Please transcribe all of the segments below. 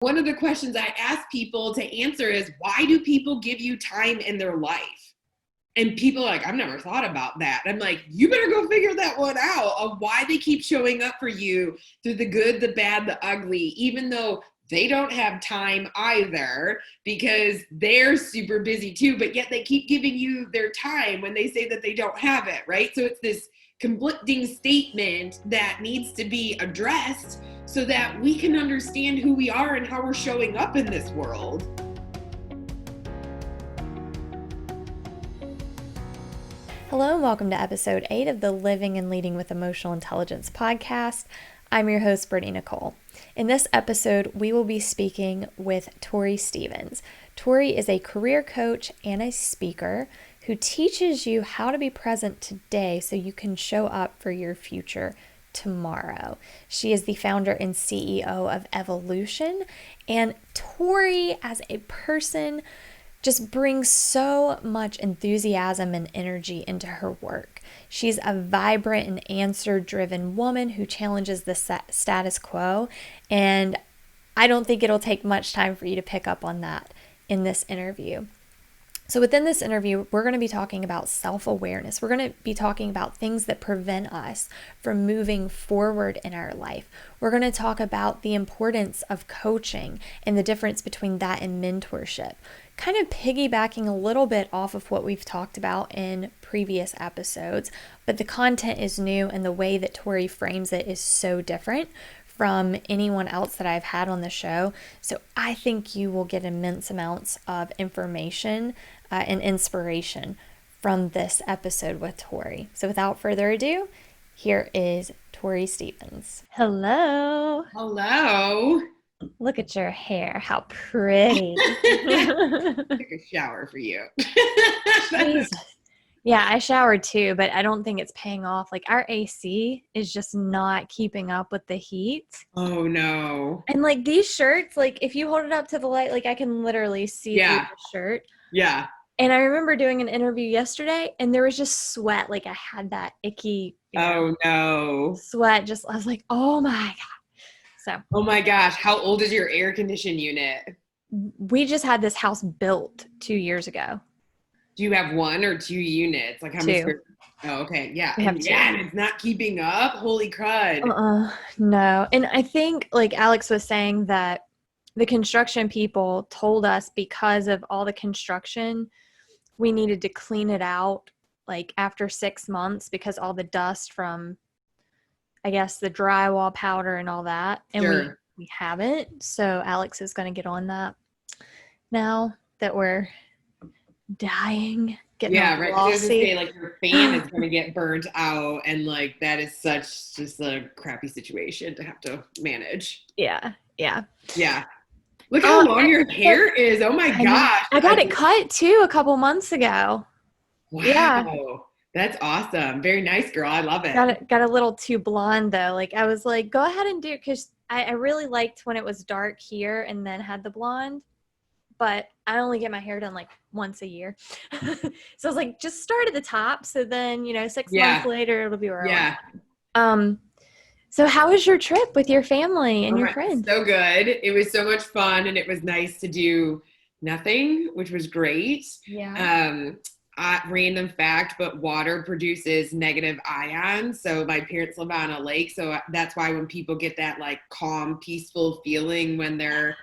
One of the questions I ask people to answer is, why do people give you time in their life? And people are like, I've never thought about that. I'm like, you better go figure that one out, of why they keep showing up for you through the good, the bad, the ugly, even though they don't have time either, because they're super busy too, but yet they keep giving you their time when they say that they don't have it, right? So it's this conflicting statement that needs to be addressed so that we can understand who we are and how we're showing up in this world. Hello and welcome to episode 8 of the Living and Leading with Emotional Intelligence podcast. I'm your host, Brittney-Nichole. In this episode, we will be speaking with Tori Stevens. Tori is a career coach and a speaker who teaches you how to be present today so you can show up for your future tomorrow. She is the founder and CEO of evolYOUtion, and Tori as a person just brings so much enthusiasm and energy into her work. She's a vibrant and answer-driven woman who challenges the status quo, and I don't think it'll take much time for you to pick up on that in this interview. So within this interview, we're going to be talking about self-awareness. We're going to be talking about things that prevent us from moving forward in our life. We're going to talk about the importance of coaching and the difference between that and mentorship, kind of piggybacking a little bit off of what we've talked about in previous episodes, but the content is new and the way that Tori frames it is so different from anyone else that I've had on the show. So I think you will get immense amounts of information and inspiration from this episode with Tori. So without further ado, here is Tori Stevens. Hello. Hello. Look at your hair. How pretty. Took a shower for you. Jesus. Yeah, I showered too, but I don't think it's paying off. Like our AC is just not keeping up with the heat. Oh no. And like these shirts, like if you hold it up to the light, like I can literally see through the shirt. Yeah. And I remember doing an interview yesterday and there was just sweat. Like I had that icky Oh no. sweat. Just, I was like, oh my God. So. Oh my gosh. How old is your air conditioning unit? We just had this house built 2 years ago. Do you have 1 or 2 units? Like how many square? Oh, okay. Yeah. We have 2. Yeah, and it's not keeping up. Holy crud. No. And I think like Alex was saying that the construction people told us because of all the construction, we needed to clean it out like after 6 months because all the dust from, I guess, the drywall powder and all that. And Sure. we haven't. So Alex is going to get on that now that we're dying, getting right. glossy. I was gonna say, like, your fan is gonna get burnt out, and like that is such just a crappy situation to have to manage. Yeah. Look how long your hair is. Oh my gosh. I got it cut too a couple months ago. Wow. Yeah. That's awesome. Very nice, girl. I love it. Got a little too blonde though. Like I was like, go ahead and do it because I really liked when it was dark here and then had the blonde. But I only get my hair done like once a year. So I was like, just start at the top. So then, 6 months later, it'll be where I want. So how was your trip with your family and your friends? So good. It was so much fun and it was nice to do nothing, which was great. Yeah. Random fact, but water produces negative ions. So my parents live on a lake. So that's why when people get that like calm, peaceful feeling when they're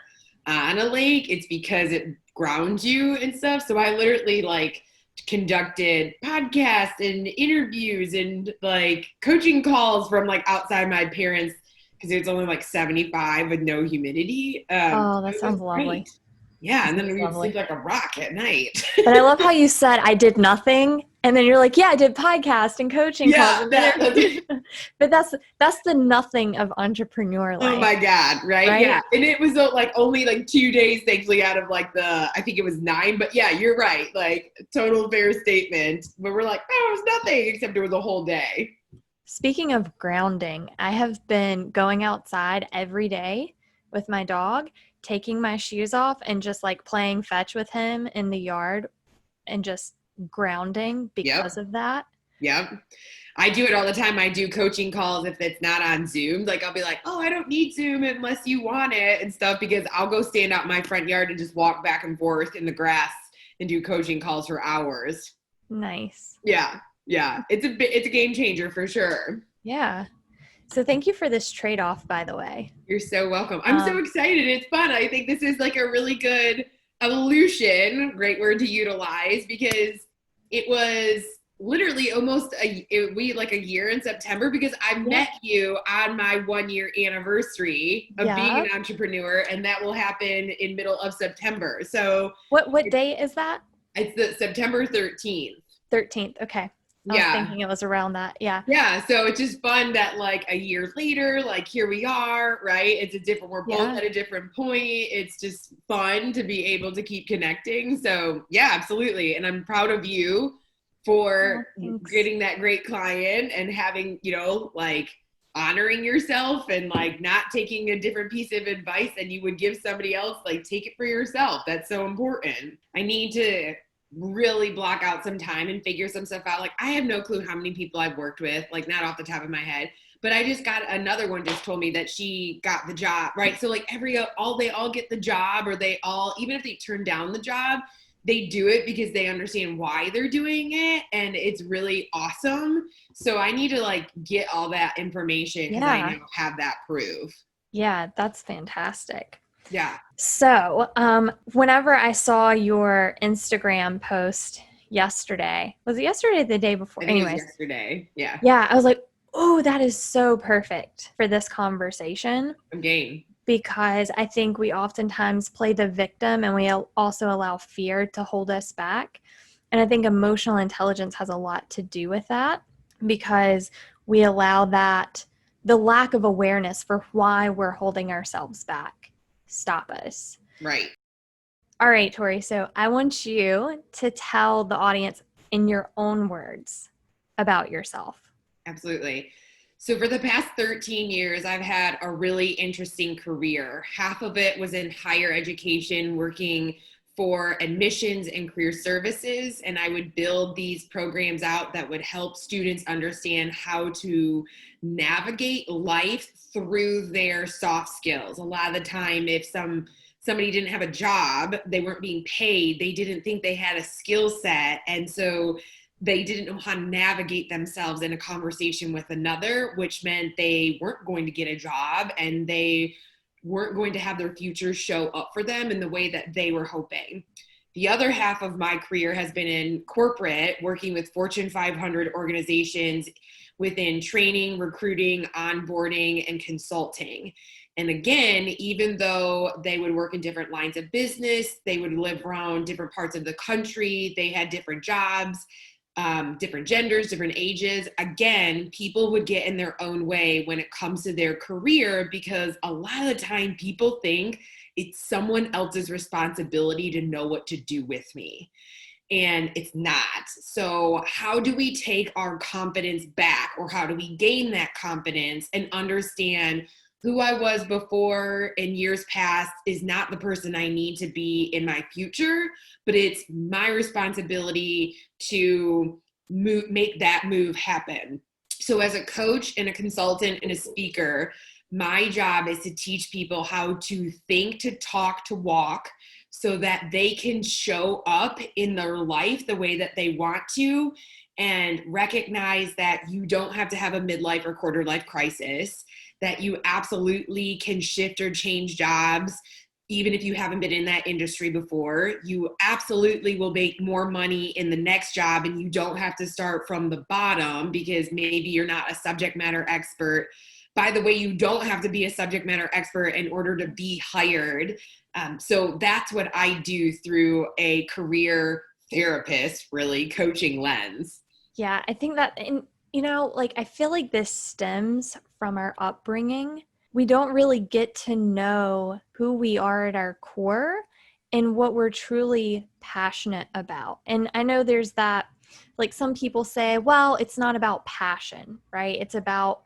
on a lake, it's because it grounds you and stuff. So I literally like conducted podcasts and interviews and like coaching calls from like outside my parents because it was only like 75 with no humidity. That sounds lovely. Great. Yeah, and then we would sleep like a rock at night. But I love how you said I did nothing, and then you're like, yeah, I did podcast and coaching calls. But that's the nothing of entrepreneur life. Oh my God, right? Yeah, and it was like only like 2 days, thankfully, out of like I think it was 9. But yeah, you're right. Like total fair statement. But we're like, oh, it was nothing except it was a whole day. Speaking of grounding, I have been going outside every day with my dog, taking my shoes off and just like playing fetch with him in the yard and just grounding because of that. Yep. I do it all the time. I do coaching calls if it's not on Zoom. Like I'll be like, oh, I don't need Zoom unless you want it and stuff, because I'll go stand out in my front yard and just walk back and forth in the grass and do coaching calls for hours. Nice. Yeah. Yeah. It's a game changer for sure. Yeah. So thank you for this trade-off, by the way. You're so welcome. I'm so excited. It's fun. I think this is like a really good evolution, great word to utilize, because it was literally almost a year in September, because I met you on my 1-year anniversary of being an entrepreneur, and that will happen in middle of September. So what date is that? It's the September 13th. 13th. Okay. I was thinking it was around that. Yeah. Yeah. So it's just fun that like a year later, like here we are, right? We're both at a different point. It's just fun to be able to keep connecting. So yeah, absolutely. And I'm proud of you for getting that great client and having, like honoring yourself and like not taking a different piece of advice than you would give somebody else. Like take it for yourself. That's so important. I need to really block out some time and figure some stuff out. Like I have no clue how many people I've worked with, like not off the top of my head, but I just got another one just told me that she got the job, right? So like they all get the job, or they all, even if they turn down the job, they do it because they understand why they're doing it. And it's really awesome. So I need to like get all that information because I now have that proof. Yeah, that's fantastic. Yeah. So, whenever I saw your Instagram post yesterday, was it yesterday or the day before? I think it was yesterday. Yeah. Yeah. I was like, oh, that is so perfect for this conversation. I'm game. Because I think we oftentimes play the victim, and we also allow fear to hold us back. And I think emotional intelligence has a lot to do with that, because we allow the lack of awareness for why we're holding ourselves back stop us. Right. All right, Tori. So I want you to tell the audience in your own words about yourself. Absolutely. So for the past 13 years, I've had a really interesting career. Half of it was in higher education, working for admissions and career services. And I would build these programs out that would help students understand how to navigate life through their soft skills. A lot of the time, if somebody didn't have a job, they weren't being paid, they didn't think they had a skill set. And so they didn't know how to navigate themselves in a conversation with another, which meant they weren't going to get a job and they weren't going to have their future show up for them in the way that they were hoping. The other half of my career has been in corporate, working with Fortune 500 organizations within training, recruiting, onboarding, and consulting. And again, even though they would work in different lines of business, they would live around different parts of the country, they had different jobs, different genders, different ages. Again, people would get in their own way when it comes to their career, because a lot of the time people think it's someone else's responsibility to know what to do with me. And it's not. So how do we take our confidence back, or how do we gain that confidence and understand who I was before in years past is not the person I need to be in my future, but it's my responsibility to make that move happen. So as a coach and a consultant and a speaker, my job is to teach people how to think, to talk, to walk, so that they can show up in their life the way that they want to, and recognize that you don't have to have a midlife or quarter life crisis, that you absolutely can shift or change jobs even if you haven't been in that industry before. You absolutely will make more money in the next job, and you don't have to start from the bottom because maybe you're not a subject matter expert. By the way, you don't have to be a subject matter expert in order to be hired. So that's what I do through a career therapist, really coaching lens. Yeah, I think that, I feel like this stems from our upbringing. We don't really get to know who we are at our core and what we're truly passionate about. And I know there's that, like some people say, well, it's not about passion, right? It's about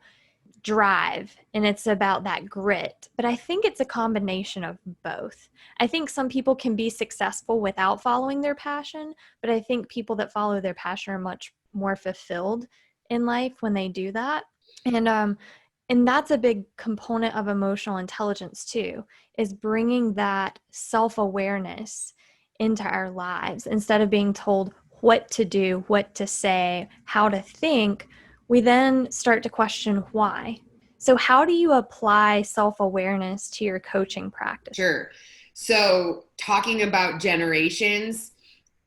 drive and it's about that grit. But I think it's a combination of both. I think some people can be successful without following their passion, but I think people that follow their passion are much more fulfilled in life when they do that. And that's a big component of emotional intelligence too, is bringing that self-awareness into our lives. Instead of being told what to do, what to say, how to think, we then start to question why. So how do you apply self-awareness to your coaching practice? Sure. So talking about generations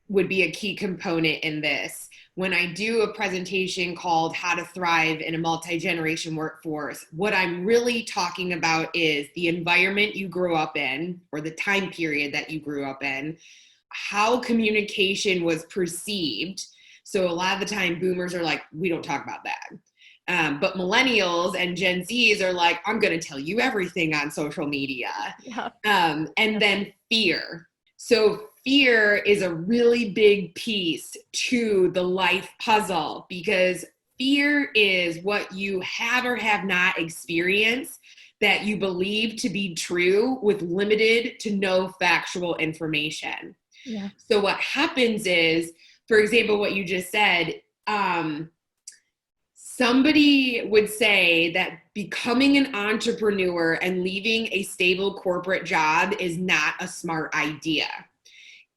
would be a key component in this. When I do a presentation called How to Thrive in a Multi-Generation Workforce, what I'm really talking about is the environment you grew up in, or the time period that you grew up in, how communication was perceived. So a lot of the time boomers are like, we don't talk about that. But millennials and Gen Zs are like, I'm going to tell you everything on social media. Yeah. And then fear. So fear is a really big piece to the life puzzle, because fear is what you have or have not experienced that you believe to be true with limited to no factual information. Yeah. So what happens is, for example, what you just said, somebody would say that becoming an entrepreneur and leaving a stable corporate job is not a smart idea.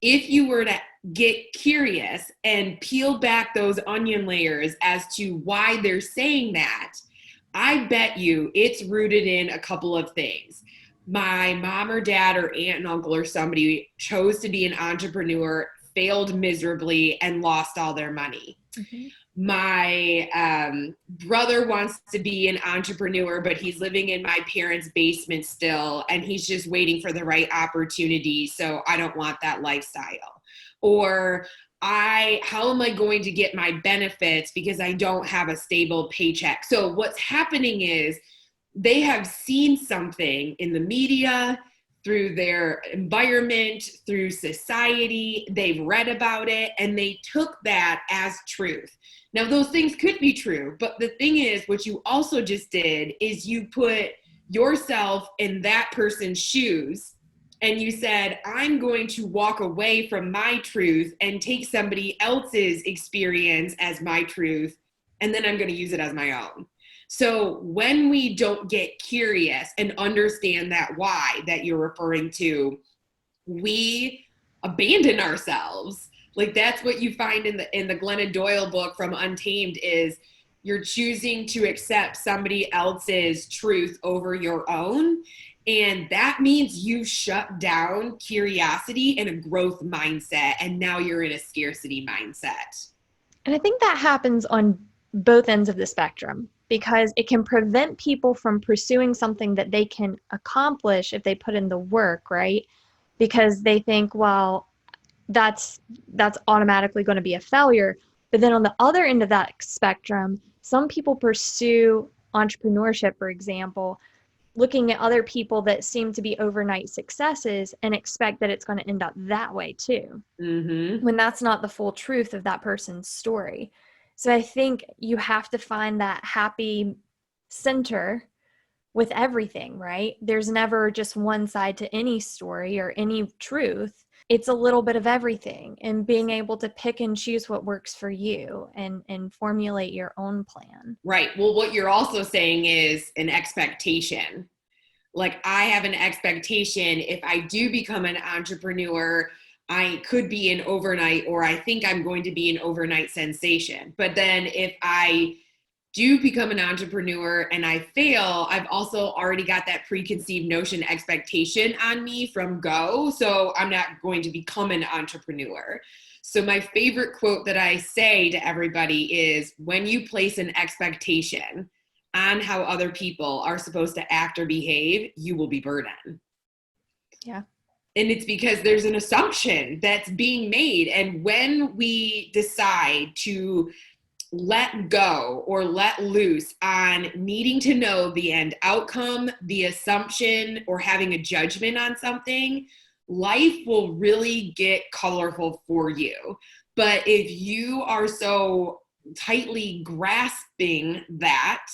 If you were to get curious and peel back those onion layers as to why they're saying that, I bet you it's rooted in a couple of things. My mom or dad or aunt and uncle or somebody chose to be an entrepreneur, failed miserably, and lost all their money. Mm-hmm. My brother wants to be an entrepreneur, but he's living in my parents' basement still, and he's just waiting for the right opportunity. So I don't want that lifestyle. Or how am I going to get my benefits because I don't have a stable paycheck? So what's happening is they have seen something in the media, through their environment, through society, they've read about it, and they took that as truth. Now, those things could be true, but the thing is, what you also just did is you put yourself in that person's shoes, and you said, I'm going to walk away from my truth and take somebody else's experience as my truth, and then I'm going to use it as my own. So when we don't get curious and understand that why that you're referring to, we abandon ourselves. Like that's what you find in the Glennon Doyle book from Untamed, is you're choosing to accept somebody else's truth over your own. And that means you shut down curiosity and a growth mindset. And now you're in a scarcity mindset. And I think that happens on both ends of the spectrum, because it can prevent people from pursuing something that they can accomplish if they put in the work, right? Because they think, well, that's automatically going to be a failure. But then on the other end of that spectrum, some people pursue entrepreneurship, for example, looking at other people that seem to be overnight successes and expect that it's going to end up that way too, when that's not the full truth of that person's story. So I think you have to find that happy center with everything, right? There's never just one side to any story or any truth. It's a little bit of everything, and being able to pick and choose what works for you and formulate your own plan. Right. Well, what you're also saying is an expectation. Like I have an expectation, if I do become an entrepreneur, I could be an overnight, or I think I'm going to be an overnight sensation. But then if I do become an entrepreneur and I fail, I've also already got that preconceived notion expectation on me from go. So I'm not going to become an entrepreneur. So my favorite quote that I say to everybody is, when you place an expectation on how other people are supposed to act or behave, you will be burdened. Yeah. And it's because there's an assumption that's being made. And when we decide to let go or let loose on needing to know the end outcome, the assumption, or having a judgment on something, life will really get colorful for you. But if you are so tightly grasping that,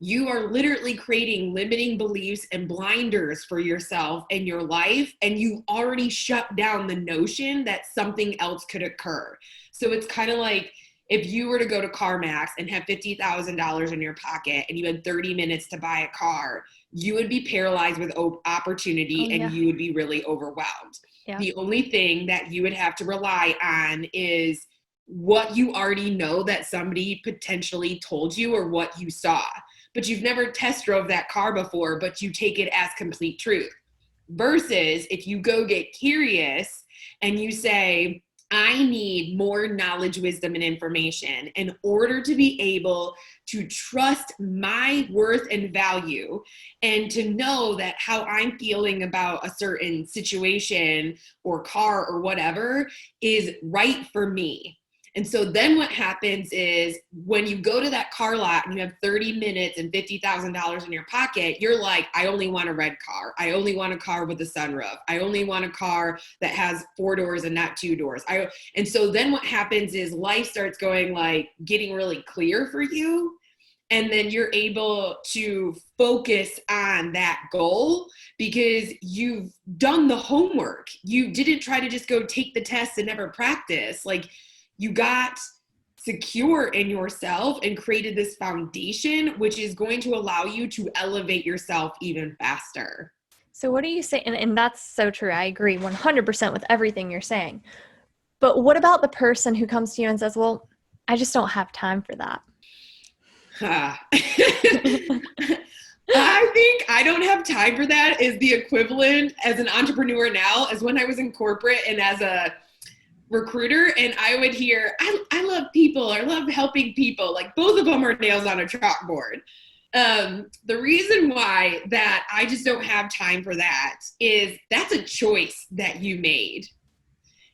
you are literally creating limiting beliefs and blinders for yourself and your life, and you already shut down the notion that something else could occur. So it's kind of like if you were to go to CarMax and have $50,000 in your pocket and you had 30 minutes to buy a car, you would be paralyzed with opportunity and you would be really overwhelmed. Yeah. The only thing that you would have to rely on is what you already know that somebody potentially told you or what you saw. But you've never test drove that car before, but you take it as complete truth. Versus if you go get curious and you say, I need more knowledge, wisdom, and information in order to be able to trust my worth and value and to know that how I'm feeling about a certain situation or car or whatever is right for me. And so then what happens is when you go to that car lot and you have 30 minutes and $50,000 in your pocket, you're like, I only want a red car. I only want a car with a sunroof. I only want a car that has 4 doors and not 2 doors. And so then what happens is life starts going like getting really clear for you. And then you're able to focus on that goal because you've done the homework. You didn't try to just go take the test and never practice. Like, you got secure in yourself and created this foundation, which is going to allow you to elevate yourself even faster. So what do you say? And that's so true. I agree 100% with everything you're saying. But what about the person who comes to you and says, well, I just don't have time for that? I think I don't have time for that is the equivalent as an entrepreneur now as when I was in corporate and as a recruiter, and I would hear, I love people, I love helping people. Like both of them are nails on a chalkboard. The reason why that I just don't have time for that is that's a choice that you made.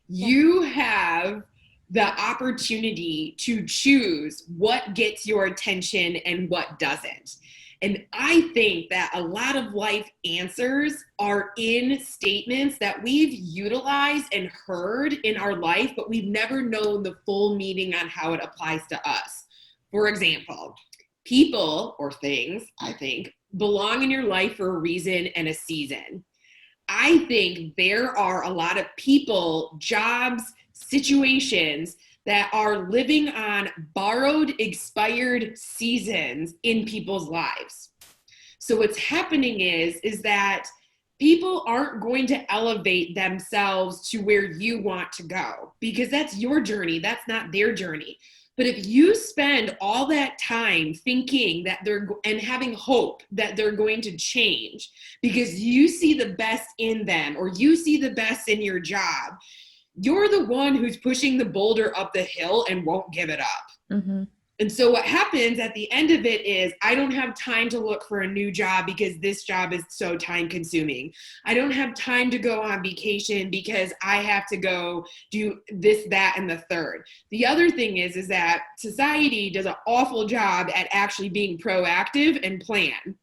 You have the opportunity to choose what gets your attention and what doesn't. And I think that a lot of life answers are in statements that we've utilized and heard in our life, but we've never known the full meaning on how it applies to us. For example, people or things, I think, belong in your life for a reason and a season. I think there are a lot of people, jobs, situations that are living on borrowed, expired seasons in people's lives. So what's happening is that people aren't going to elevate themselves to where you want to go because that's your journey. That's not their journey. But if you spend all that time thinking that and having hope that they're going to change because you see the best in them or you see the best in your job, you're the one who's pushing the boulder up the hill and won't give it up. Mm-hmm. And so what happens at the end of it is I don't have time to look for a new job because this job is so time consuming. I don't have time to go on vacation because I have to go do this, that, and the third. The other thing is that society does an awful job at actually being proactive and plan,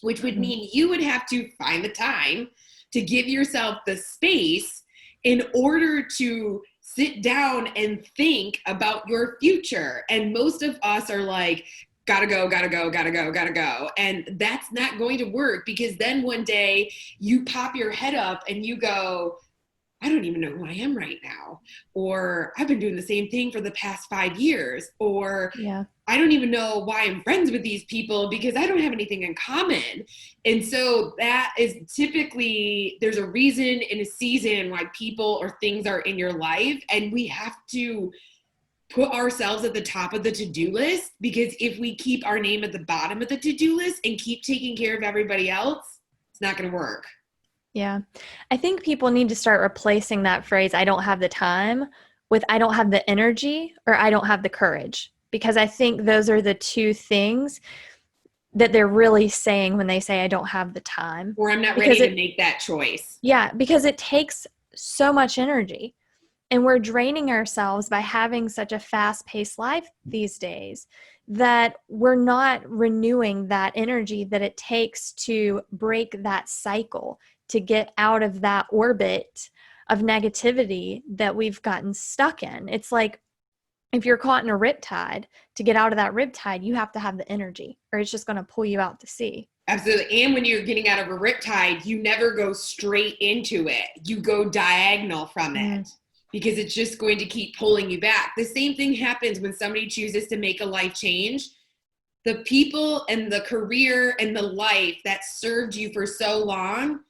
which would mean you would have to find the time to give yourself the space in order to sit down and think about your future. And most of us are like, gotta go. And that's not going to work because then one day you pop your head up and you go, I don't even know who I am right now. Or I've been doing the same thing for the past 5 years. Or I don't even know why I'm friends with these people because I don't have anything in common. And so that is typically, there's a reason in a season why people or things are in your life. And we have to put ourselves at the top of the to-do list because if we keep our name at the bottom of the to-do list and keep taking care of everybody else, it's not going to work. Yeah. I think people need to start replacing that phrase, I don't have the time, with I don't have the energy or I don't have the courage. Because I think those are the two things that they're really saying when they say I don't have the time. Or I'm not ready to make that choice. Yeah, because it takes so much energy. And we're draining ourselves by having such a fast-paced life these days that we're not renewing that energy that it takes to break that cycle, to get out of that orbit of negativity that we've gotten stuck in. It's like if you're caught in a riptide, to get out of that riptide, you have to have the energy or it's just going to pull you out to sea. Absolutely. And when you're getting out of a riptide, you never go straight into it. You go diagonal from it. because it's just going to keep pulling you back. The same thing happens when somebody chooses to make a life change. The people and the career and the life that served you for so long,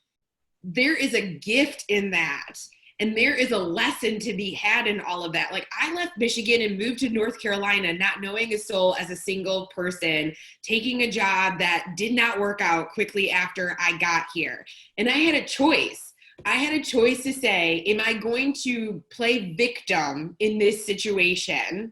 there is a gift in that. And there is a lesson to be had in all of that. Like, I left Michigan and moved to North Carolina, not knowing a soul as a single person, taking a job that did not work out quickly after I got here. And I had a choice. I had a choice to say, am I going to play victim in this situation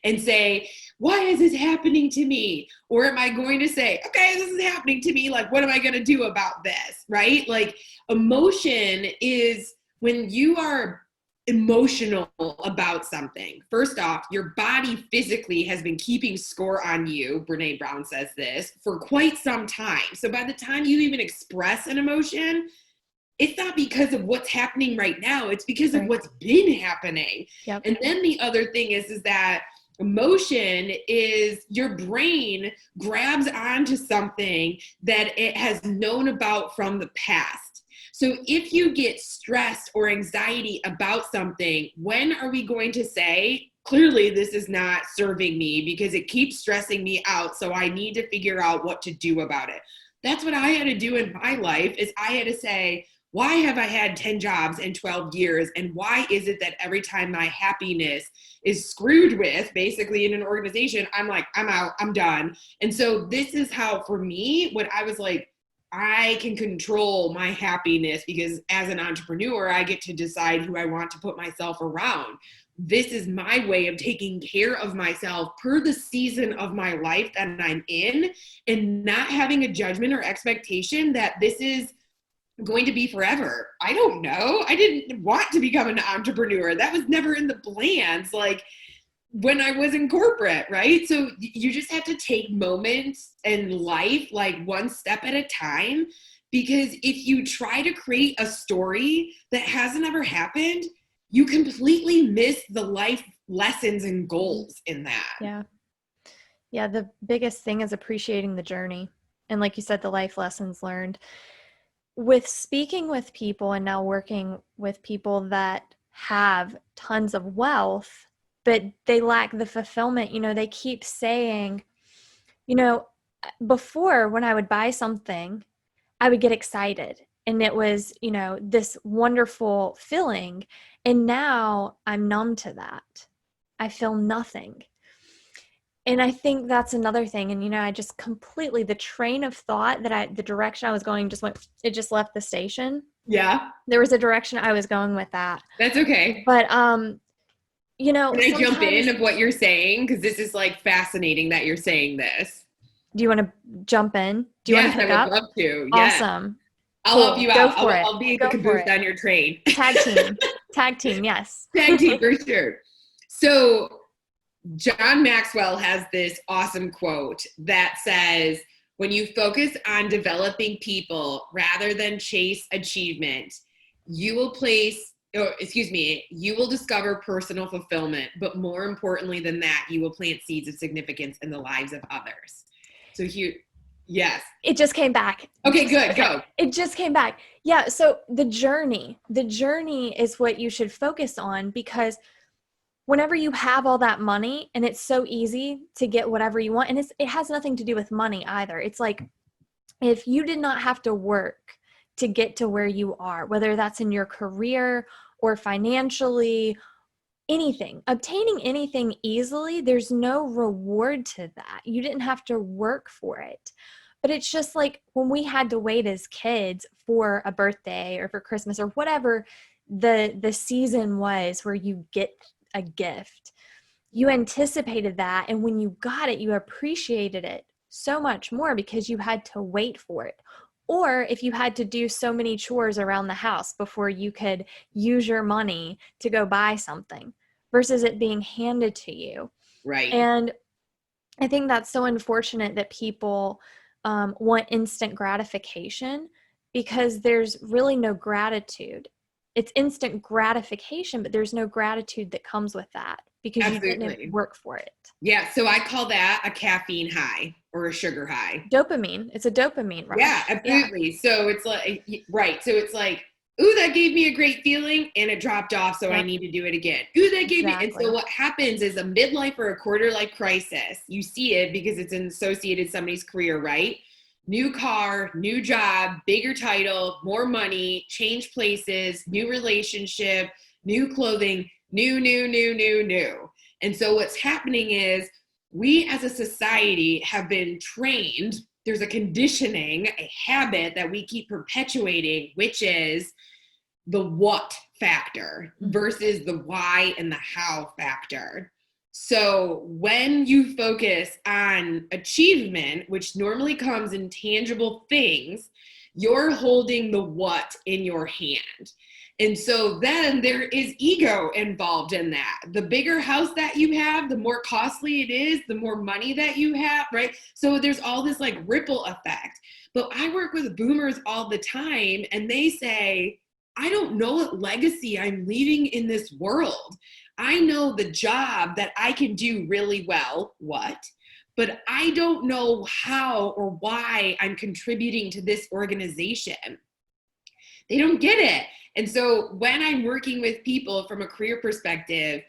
and say, why is this happening to me? Or am I going to say, okay, this is happening to me. Like, what am I going to do about this? Right? Like, emotion is when you are emotional about something. First off, your body physically has been keeping score on you, Brene Brown says this, for quite some time. So by the time you even express an emotion, it's not because of what's happening right now. It's because of what's been happening. Yep. And then the other thing is that emotion is your brain grabs onto something that it has known about from the past. So if you get stressed or anxiety about something, when are we going to say, clearly this is not serving me because it keeps stressing me out, so I need to figure out what to do about it? That's what I had to do in my life, is I had to say, why have I had 10 jobs in 12 years? And why is it that every time my happiness is screwed with, basically in an organization, I'm like, I'm out, I'm done. And so this is how, for me, when I was like, I can control my happiness because as an entrepreneur, I get to decide who I want to put myself around. This is my way of taking care of myself per the season of my life that I'm in, and not having a judgment or expectation that this is going to be forever. I don't know. I didn't want to become an entrepreneur. That was never in the plans. Like, when I was in corporate, right? So you just have to take moments in life, like one step at a time, because if you try to create a story that hasn't ever happened, you completely miss the life lessons and goals in that. Yeah. Yeah. The biggest thing is appreciating the journey. And like you said, the life lessons learned. With speaking with people and now working with people that have tons of wealth, but they lack the fulfillment, they keep saying, before when I would buy something, I would get excited and it was, this wonderful feeling. And now I'm numb to that. I feel nothing. And I think that's another thing. And, I just completely, the train of thought the direction I was going it just left the station. Yeah. There was a direction I was going with that. That's okay. But, can I jump in of what you're saying? Because this is like fascinating that you're saying this. Do you want to jump in? Do you want to pick I up? would love to. Awesome. I'll help you out. Go for it. I'll be the caboose on your train. Tag team. Tag team, yes. Tag team for sure. So John Maxwell has this awesome quote that says, when you focus on developing people rather than chase achievement, you will discover personal fulfillment, but more importantly than that, you will plant seeds of significance in the lives of others. So here, yes. It just came back. Okay, good, go. It just came back. Yeah, so the journey is what you should focus on, because whenever you have all that money, and it's so easy to get whatever you want, and it has nothing to do with money either. It's like, if you did not have to work to get to where you are, whether that's in your career or financially, obtaining anything easily, there's no reward to that. You didn't have to work for it. But it's just like when we had to wait as kids for a birthday or for Christmas or whatever the season was where you get a gift, you anticipated that. And when you got it, you appreciated it so much more because you had to wait for it. Or if you had to do so many chores around the house before you could use your money to go buy something versus it being handed to you. Right. And I think that's so unfortunate that people want instant gratification, because there's really no gratitude. It's instant gratification, but there's no gratitude that comes with that because you didn't work for it. Yeah. So I call that a caffeine high or a sugar high. Dopamine. It's a dopamine rush. Yeah, absolutely. Yeah. So it's like, right. So it's like Ooh, that gave me a great feeling and it dropped off, so I need to do it again. Ooh, that gave me, and so what happens is a midlife or a quarter life crisis, you see it because it's associated somebody's career, right? New car, new job, bigger title, more money, change places, new relationship, new clothing, new. And so what's happening is we as a society have been trained. There's a conditioning, a habit that we keep perpetuating, which is the what factor versus the why and the how factor. So when you focus on achievement, which normally comes in tangible things, you're holding the what in your hand. And so then there is ego involved in that. The bigger house that you have, the more costly it is, the more money that you have, right? So there's all this like ripple effect. But I work with boomers all the time and they say, I don't know what legacy I'm leaving in this world. I know the job that I can do really well, but I don't know how or why I'm contributing to this organization. They don't get it. And so when I'm working with people from a career perspective,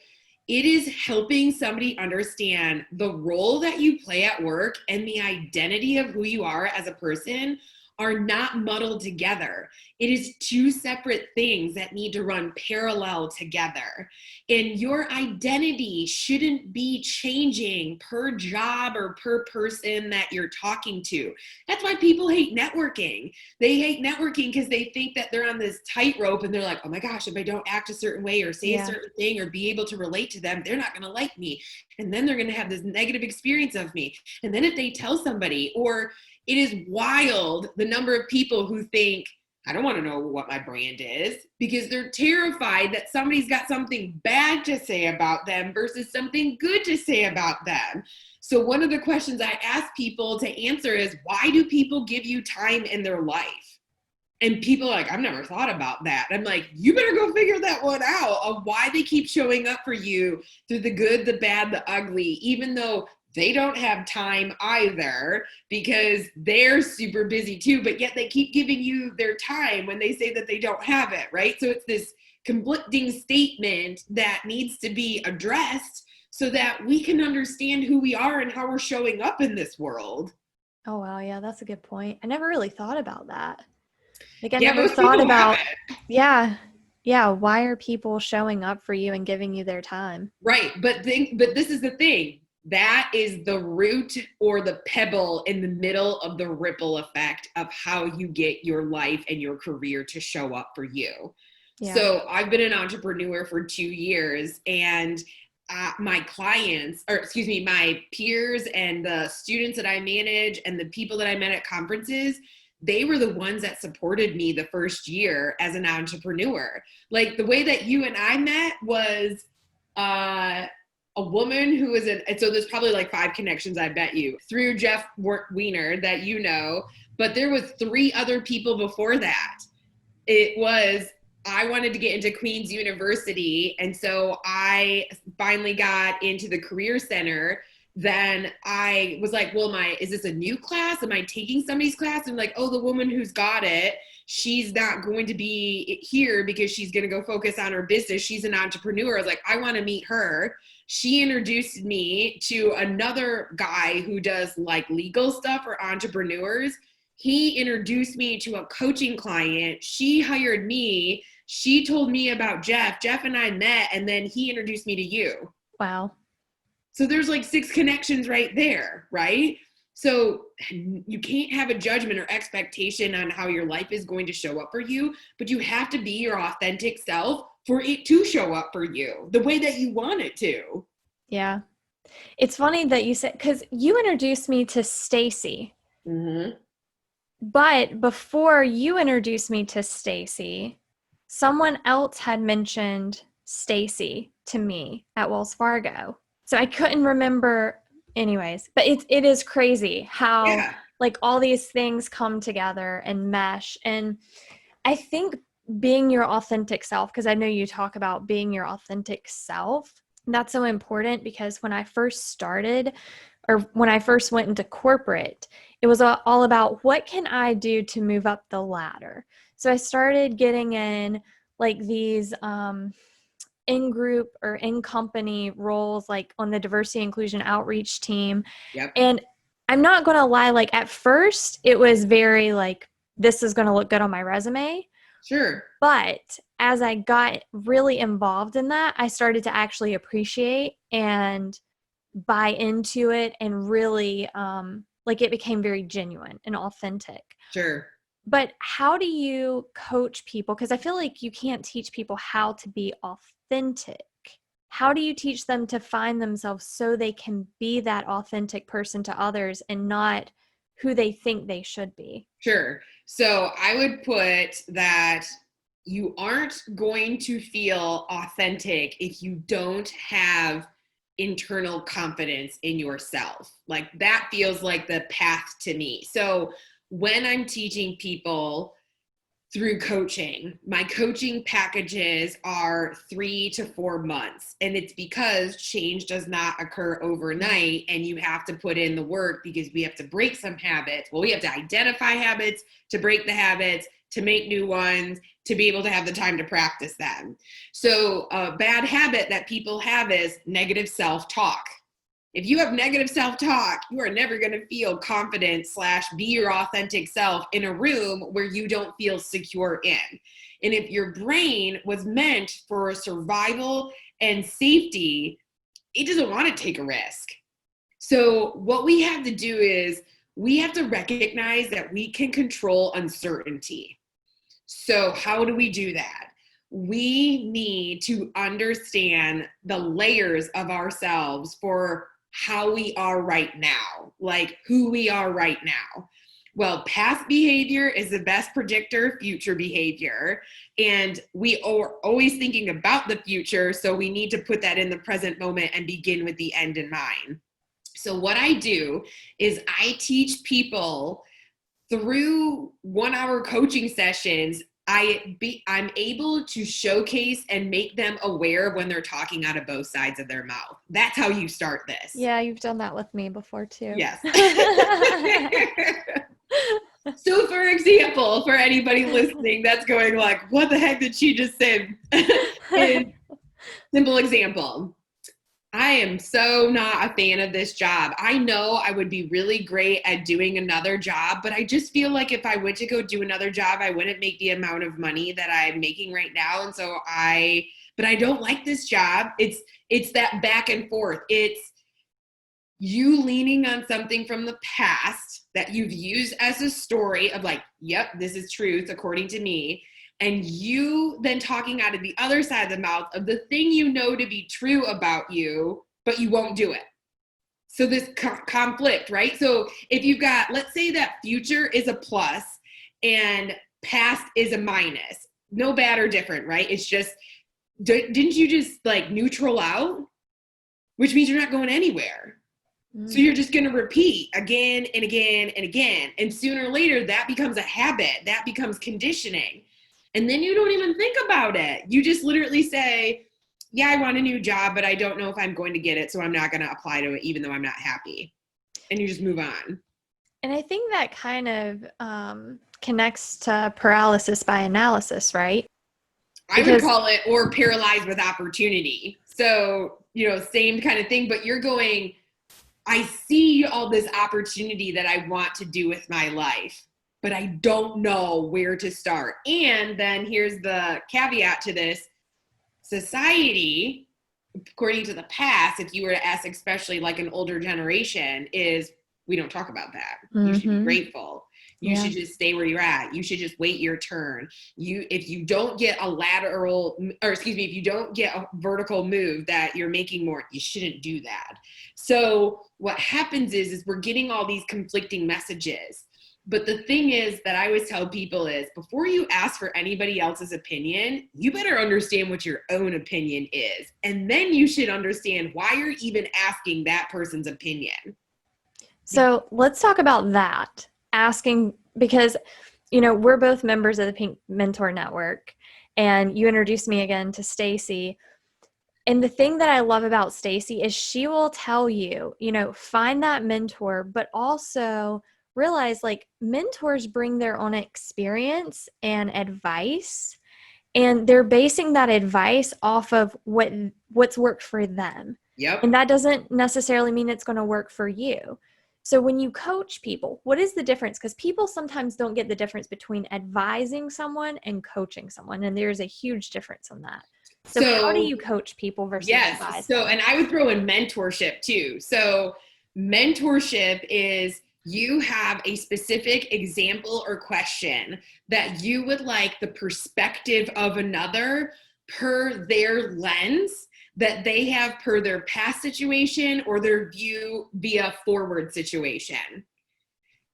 it is helping somebody understand the role that you play at work and the identity of who you are as a person are not muddled together. It is two separate things that need to run parallel together. And your identity shouldn't be changing per job or per person that you're talking to. That's why people hate networking. They hate networking because they think that they're on this tightrope and they're like, oh my gosh, if I don't act a certain way or say a certain thing or be able to relate to them, they're not going to like me. And then they're going to have this negative experience of me. And then if they tell somebody, or it is wild the number of people who think, I don't want to know what my brand is, because they're terrified that somebody's got something bad to say about them versus something good to say about them. So one of the questions I ask people to answer is, why do people give you time in their life? And people are like, I've never thought about that. I'm like, you better go figure that one out of why they keep showing up for you through the good, the bad, the ugly, even though they don't have time either because they're super busy too, but yet they keep giving you their time when they say that they don't have it, right? So it's this conflicting statement that needs to be addressed so that we can understand who we are and how we're showing up in this world. Oh, wow. Yeah, that's a good point. I never really thought about that. Like I never thought about, why are people showing up for you and giving you their time? Right. But this is the thing. That is the root or the pebble in the middle of the ripple effect of how you get your life and your career to show up for you. Yeah. So I've been an entrepreneur for 2 years, and my clients, my peers and the students that I manage and the people that I met at conferences, they were the ones that supported me the first year as an entrepreneur. Like the way that you and I met was, a woman who is so there's probably like 5 connections, I bet you, through Jeff Weiner that you know, but there was 3 other people before that. It was, I wanted to get into Queen's University, and so I finally got into the Career Center. Then I was like, well, is this a new class? Am I taking somebody's class? And like, oh, the woman who's got it, she's not going to be here because she's going to go focus on her business. She's an entrepreneur. I was like, I want to meet her. She introduced me to another guy who does like legal stuff for entrepreneurs. He introduced me to a coaching client. She hired me. She told me about Jeff. Jeff and I met, and then he introduced me to you. Wow. So there's like 6 connections right there, right? So you can't have a judgment or expectation on how your life is going to show up for you, but you have to be your authentic self for it to show up for you the way that you want it to. Yeah. It's funny that you said, because you introduced me to Stacy. Mm-hmm. But before you introduced me to Stacy, someone else had mentioned Stacy to me at Wells Fargo. So I couldn't remember anyways, but it is crazy how like all these things come together and mesh. And I think being your authentic self, because I know you talk about being your authentic self, that's so important, because when I first started, or when I first went into corporate, it was all about what can I do to move up the ladder? So I started getting in like these in-group or in-company roles, like on the diversity inclusion outreach team. Yep. And I'm not going to lie, like at first it was very like, this is going to look good on my resume. Sure. But as I got really involved in that, I started to actually appreciate and buy into it, and really like it became very genuine and authentic. Sure. But how do you coach people? Because I feel like you can't teach people how to be authentic. How do you teach them to find themselves so they can be that authentic person to others and not who they think they should be? Sure. So I would put that you aren't going to feel authentic if you don't have internal confidence in yourself. Like that feels like the path to me. So when I'm teaching people through coaching, my coaching packages are 3 to 4 months. And it's because change does not occur overnight and you have to put in the work, because we have to break some habits. Well, we have to identify habits, to break the habits, to make new ones, to be able to have the time to practice them. So a bad habit that people have is negative self-talk. If you have negative self-talk, you are never going to feel confident / be your authentic self in a room where you don't feel secure in. And if your brain was meant for survival and safety, it doesn't want to take a risk. So what we have to do is we have to recognize that we can control uncertainty. So how do we do that? We need to understand the layers of ourselves for how we are right now, like who we are right now. Well, past behavior is the best predictor of future behavior. And we are always thinking about the future. So we need to put that in the present moment and begin with the end in mind. So what I do is I teach people through 1-hour coaching sessions. I'm able to showcase and make them aware when they're talking out of both sides of their mouth. That's how you start this. Yeah, you've done that with me before too. Yes. So for example, for anybody listening that's going like, what the heck did she just say? Is simple example. I am so not a fan of this job. I know I would be really great at doing another job, but I just feel like if I went to go do another job, I wouldn't make the amount of money that I'm making right now. And so but I don't like this job. It's that back and forth. It's you leaning on something from the past that you've used as a story of like, yep, this is truth according to me. And you then talking out of the other side of the mouth of the thing you know to be true about you, but you won't do it. So this conflict, right? So if you've got, let's say that future is a plus and past is a minus, no bad or different, right? It's just, didn't you just like neutral out? Which means you're not going anywhere. So you're just going to repeat again and again and again. And sooner or later, that becomes a habit. That becomes conditioning. And then you don't even think about it. You just literally say, yeah, I want a new job, but I don't know if I'm going to get it. So I'm not going to apply to it, even though I'm not happy. And you just move on. And I think that kind of connects to paralysis by analysis, right? I would call it, or paralyzed with opportunity. So, same kind of thing, but you're going, I see all this opportunity that I want to do with my life, but I don't know where to start. And then here's the caveat to this. Society, according to the past, if you were to ask especially like an older generation, is we don't talk about that. Mm-hmm. You should be grateful. You should just stay where you're at. You should just wait your turn. If you don't get if you don't get a vertical move that you're making more, you shouldn't do that. So what happens is we're getting all these conflicting messages. But the thing is that I always tell people is before you ask for anybody else's opinion, you better understand what your own opinion is. And then you should understand why you're even asking that person's opinion. So let's talk about that. Asking, because, we're both members of the Pink Mentor Network, and you introduced me again to Stacy. And the thing that I love about Stacy is she will tell you, find that mentor, but also realize like mentors bring their own experience and advice, and they're basing that advice off of what's worked for them. Yep. And that doesn't necessarily mean it's going to work for you. So when you coach people, what is the difference? Because people sometimes don't get the difference between advising someone and coaching someone. And there's a huge difference on that. So how do you coach people versus advise them? And I would throw in mentorship too. So mentorship is you have a specific example or question that you would like the perspective of another per their lens that they have per their past situation or their view via forward situation.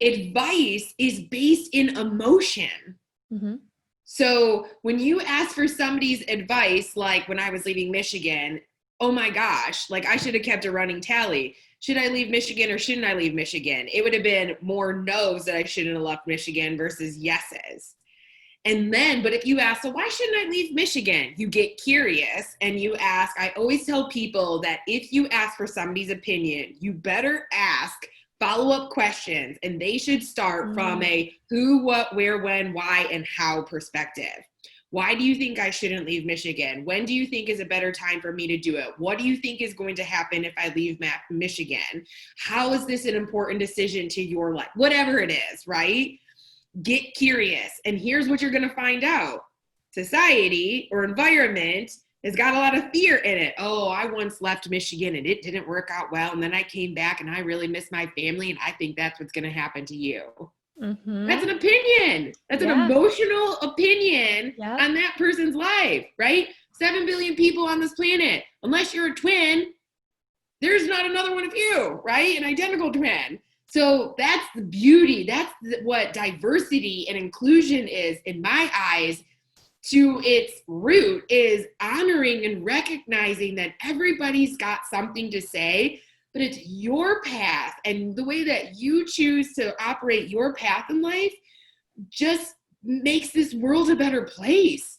Advice is based in emotion. Mm-hmm. So when you ask for somebody's advice, like when I was leaving Michigan, oh my gosh, like I should have kept a running tally. Should I leave Michigan or shouldn't I leave Michigan? It would have been more no's that I shouldn't have left Michigan versus yeses. And then, but if you ask, so why shouldn't I leave Michigan? You get curious and you ask. I always tell people that if you ask for somebody's opinion, you better ask follow-up questions, and they should start from a who, what, where, when, why, and how perspective. Why do you think I shouldn't leave Michigan? When do you think is a better time for me to do it? What do you think is going to happen if I leave Michigan? How is this an important decision to your life? Whatever it is, right? Get curious. And here's what you're going to find out. Society or environment has got a lot of fear in it. Oh, I once left Michigan and it didn't work out well. And then I came back and I really miss my family. And I think that's what's going to happen to you. Mm-hmm. That's an opinion. That's an emotional opinion on that person's life, right? 7 billion people on this planet. Unless you're a twin, there's not another one of you, right? An identical twin. So that's the beauty. That's what diversity and inclusion is in my eyes. To its root is honoring and recognizing that everybody's got something to say, but it's your path, and the way that you choose to operate your path in life just makes this world a better place.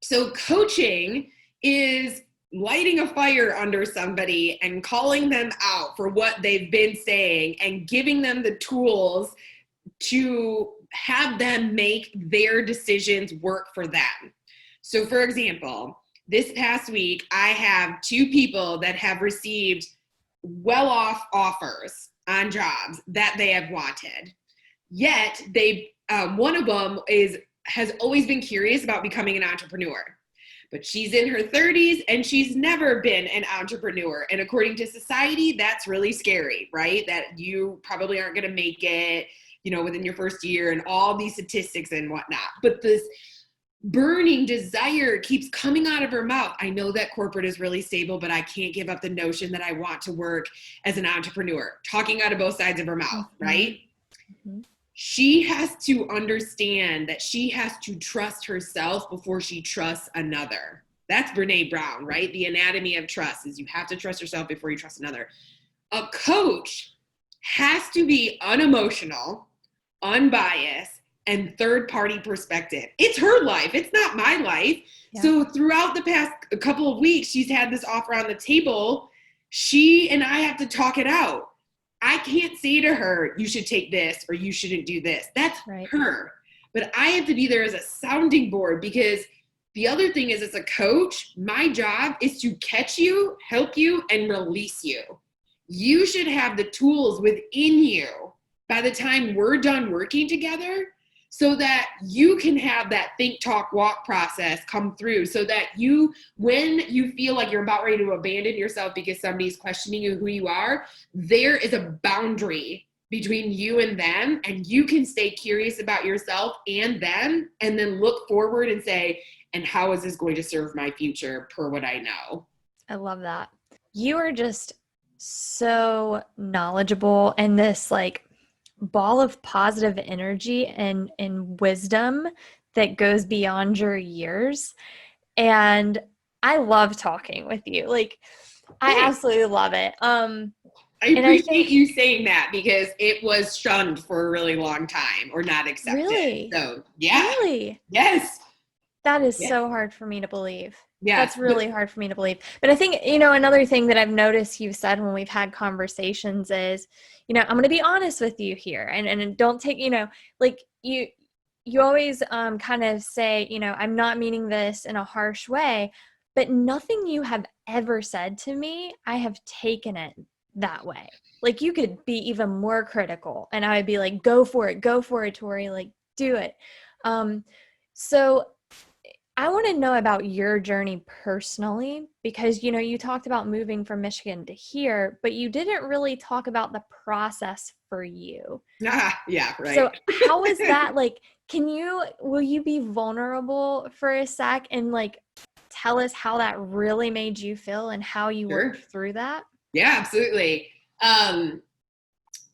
So coaching is lighting a fire under somebody and calling them out for what they've been saying and giving them the tools to have them make their decisions work for them. So for example, this past week, I have 2 people that have received well-off offers on jobs that they have wanted. Yet one of them has always been curious about becoming an entrepreneur. But she's in her 30s and she's never been an entrepreneur. And according to society, that's really scary, right? That you probably aren't going to make it, within your first year and all these statistics and whatnot. But this burning desire keeps coming out of her mouth. I know that corporate is really stable, but I can't give up the notion that I want to work as an entrepreneur. Talking out of both sides of her mouth, right? Mm-hmm. She has to understand that she has to trust herself before she trusts another. That's Brené Brown, right? The anatomy of trust is you have to trust yourself before you trust another. A coach has to be unemotional, unbiased, and third-party perspective. It's her life. It's not my life. Yeah. So throughout the past couple of weeks, she's had this offer on the table. She and I have to talk it out. I can't say to her, you should take this or you shouldn't do this. That's right. Her. But I have to be there as a sounding board, because the other thing is, as a coach, my job is to catch you, help you, and release you. You should have the tools within you by the time we're done working together, so that you can have that think, talk, walk process come through, so that when you feel like you're about ready to abandon yourself because somebody's questioning you who you are, there is a boundary between you and them, and you can stay curious about yourself and them, and then look forward and say, and how is this going to serve my future per what I know? I love that. You are just so knowledgeable, and this ball of positive energy and wisdom that goes beyond your years. And I love talking with you. I absolutely love it. I appreciate you saying that, because it was shunned for a really long time or not accepted. Really? So yeah. Really? Yes. That is Yeah. so hard for me to believe. Yeah. That's really hard for me to believe. But I think, another thing that I've noticed you've said when we've had conversations is, I'm going to be honest with you here, and don't take, like you always kind of say, I'm not meaning this in a harsh way, but nothing you have ever said to me, I have taken it that way. Like, you could be even more critical and I would be like, go for it, Tori, like, do it. So I want to know about your journey personally, because, you talked about moving from Michigan to here, but you didn't really talk about the process for you. Yeah, right. So how is that? Like, will you be vulnerable for a sec and like tell us how that really made you feel and how you worked through that? Yeah, absolutely.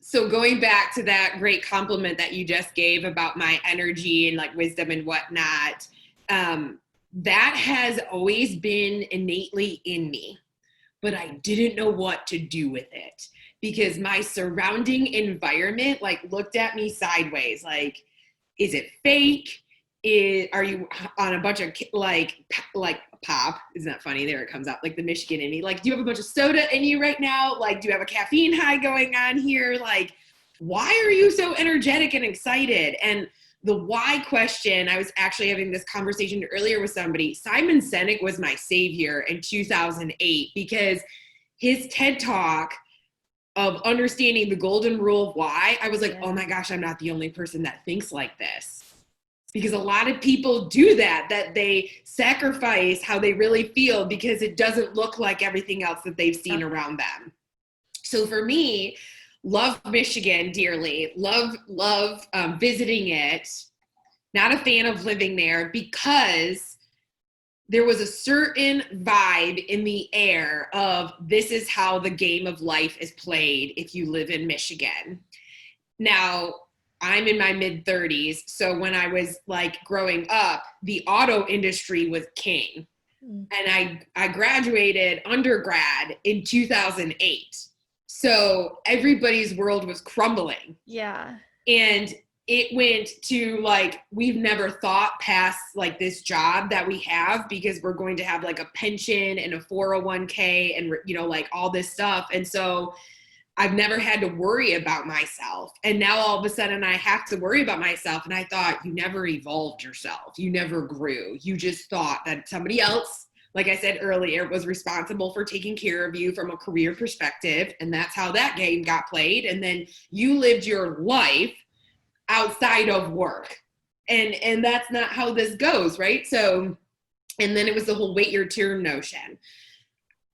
So going back to that great compliment that you just gave about my energy and like wisdom and whatnot, that has always been innately in me, but I didn't know what to do with it because my surrounding environment like looked at me sideways. Like, is it fake? Are you on a bunch of like pop? Isn't that funny? There it comes out, like the Michigan in me. Like, do you have a bunch of soda in you right now? Like, do you have a caffeine high going on here? Like, why are you so energetic and excited? And the why question, I was actually having this conversation earlier with somebody. Simon Sinek was my savior in 2008 because his TED Talk of understanding the golden rule of why, I was like, oh my gosh, I'm not the only person that thinks like this. Because a lot of people do that they sacrifice how they really feel because it doesn't look like everything else that they've seen around them. So for me, love Michigan dearly, love visiting it, not a fan of living there because there was a certain vibe in the air of this is how the game of life is played if you live in Michigan. Now, I'm in my mid-30s, so when I was like growing up, the auto industry was king. And I graduated undergrad in 2008. So everybody's world was crumbling. Yeah. And it went to like, we've never thought past like this job that we have because we're going to have like a pension and a 401k and, like all this stuff. And so I've never had to worry about myself. And now all of a sudden I have to worry about myself. And I thought, you never evolved yourself. You never grew. You just thought that somebody else, like I said earlier, was responsible for taking care of you from a career perspective. And that's how that game got played. And then you lived your life outside of work. And that's not how this goes, right? So, and then it was the whole wait your turn notion.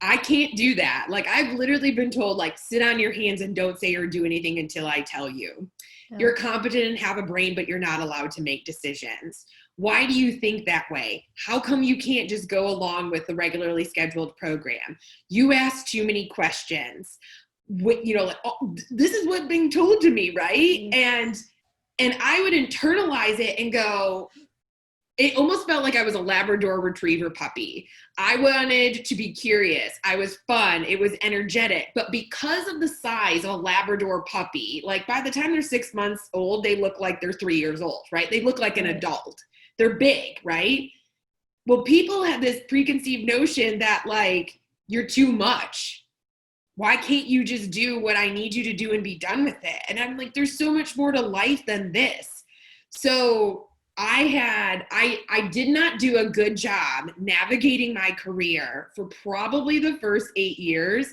I can't do that. Like, I've literally been told, like, sit on your hands and don't say or do anything until I tell you. Yeah. You're competent and have a brain, but you're not allowed to make decisions. Why do you think that way? How come you can't just go along with the regularly scheduled program? You ask too many questions. Like, oh, this is what's being told to me, right? Mm-hmm. And I would internalize it and go, it almost felt like I was a Labrador retriever puppy. I wanted to be curious. I was fun. It was energetic. But because of the size of a Labrador puppy, like by the time they're 6 months old, they look like they're 3 years old, right? They look like an adult. They're big, right? Well, people have this preconceived notion that like, you're too much. Why can't you just do what I need you to do and be done with it? And I'm like, there's so much more to life than this. So I did not do a good job navigating my career for probably the first 8 years